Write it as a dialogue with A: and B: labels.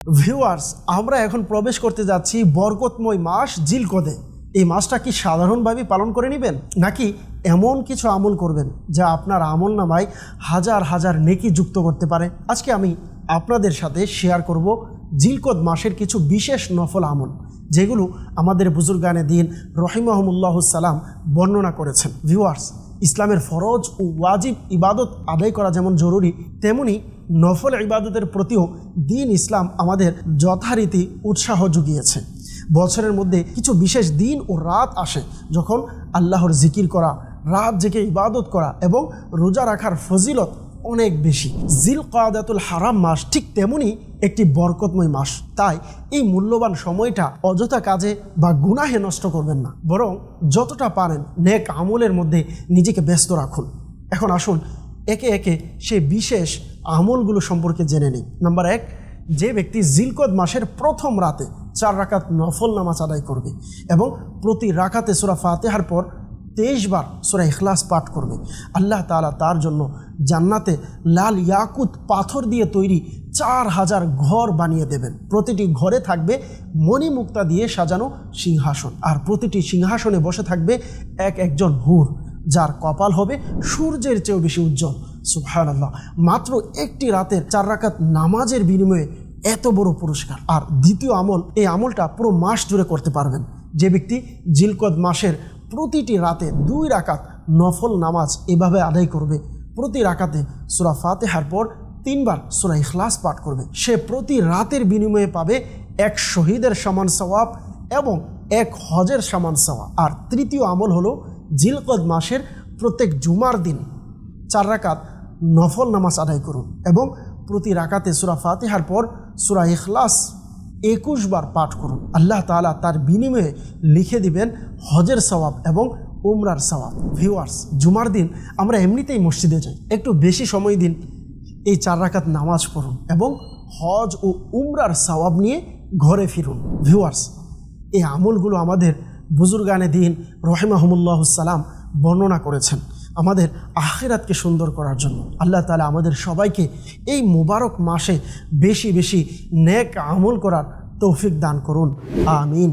A: Viewers, আমরা এখন প্রবেশ করতে যাচ্ছি বরকতময় মাস জিলকদে। এই মাসটা কি সাধারণভাবে পালন করে নেবেন, নাকি এমন কিছু আমল করবেন যা আপনার আমল নামায় হাজার হাজার নেকি যুক্ত করতে পারে? আজকে আমি আপনাদের সাথে শেয়ার করব জিলকদ মাসের কিছু বিশেষ নফল আমল, যেগুলো আমাদের বুজুর্গানে দিন রহিমাহুমুল্লাহুস সালাম বর্ণনা করেছেন। ভিউয়ার্স, ইসলামের ফরজ ও ওয়াজিব ইবাদত আদায় করা যেমন জরুরি, তেমনি নফল ইবাদতের প্রতিও দিন ইসলাম আমাদের যথারীতি উৎসাহ জুগিয়েছে। বছরের মধ্যে কিছু বিশেষ দিন ও রাত আসে যখন আল্লাহর জিকির করা, রাত জেগে ইবাদত করা এবং রোজা রাখার ফজিলত অনেক বেশি। জিলকাদাতুল হারাম মাস ঠিক তেমনি একটি বরকতময় মাস। তাই এই মূল্যবান সময়টা অযথা কাজে বা গুনাহে নষ্ট করবেন না, বরং যতটা পারেন নেক আমলের মধ্যে নিজেকে ব্যস্ত রাখুন। এখন আসুন একে একে সেই বিশেষ আমলগুলো সম্পর্কে জেনে নিই। নাম্বার 1, যে ব্যক্তি জিলকদ মাসের প্রথম রাতে 4 রাকাত নফল নামাজ আদায় করবে এবং প্রতি রাকাতে সূরা ফাতিহার পর 23 বার সূরা ইখলাস পাঠ করবে, আল্লাহ তাআলা তার জন্য জান্নাতে লাল ইয়াকুত পাথর দিয়ে তৈরি 4000 ঘর বানিয়ে দেবেন। প্রতিটি ঘরে থাকবে মণিমুক্তা দিয়ে সাজানো সিংহাসন, আর প্রতিটি সিংহাসনে বসে থাকবে একজন হুর, যার কপাল হবে সূর্যের চেয়েও বেশি উজ্জ্বল। সুবহানাল্লাহ! মাত্র একটি রাতের 4 রাকাত নামাজের বিনিময়ে এত বড় পুরস্কার। আর দ্বিতীয় আমল, এই আমলটা পুরো মাস জুড়ে করতে পারবেন। যে ব্যক্তি জিলকদ মাসের প্রতিটি রাতে 2 রাকাত নফল নামাজ এভাবে আদায় করবে, প্রতি রাকাতে সূরা ফাতিহার পর 3 বার সূরা ইখলাস পাঠ করবে, সে প্রতি রাতের বিনিময়ে পাবে 1 শহীদের সমান সওয়াব এবং 1 হজের সমান সওয়াব। আর তৃতীয় আমল হলো জিলকদ মাসের প্রত্যেক জুমার দিন 4 রাকাত নফল নামাজ আদায় করুন এবং প্রতি রাকাতে সূরা ফাতিহার পর সূরা ইখলাস 21 বার পাঠ করুন। আল্লাহ তাআলা তার বিনিময়ে লিখে দিবেন হজের সওয়াব এবং উমরার সওয়াব। ভিউয়ার্স, জুমার দিন আমরা এমনিতেই মসজিদে যাই, একটু বেশি সময় দিন, এই 4 রাকাত নামাজ পড়ুন এবং হজ ও উমরার সওয়াব নিয়ে ঘরে ফিরুন। ভিউয়ার্স, এই আমলগুলো আমাদের বুজুর্গানে দিন রহিমাহুমুল্লাহুস সালাম বর্ণনা করেছেন আমাদের আখিরাতকে সুন্দর করার জন্য। আল্লাহ তাআলা আমাদের সবাইকে এই মুবারক মাসে বেশি বেশি নেক আমল করার তৌফিক দান করুন। আমিন।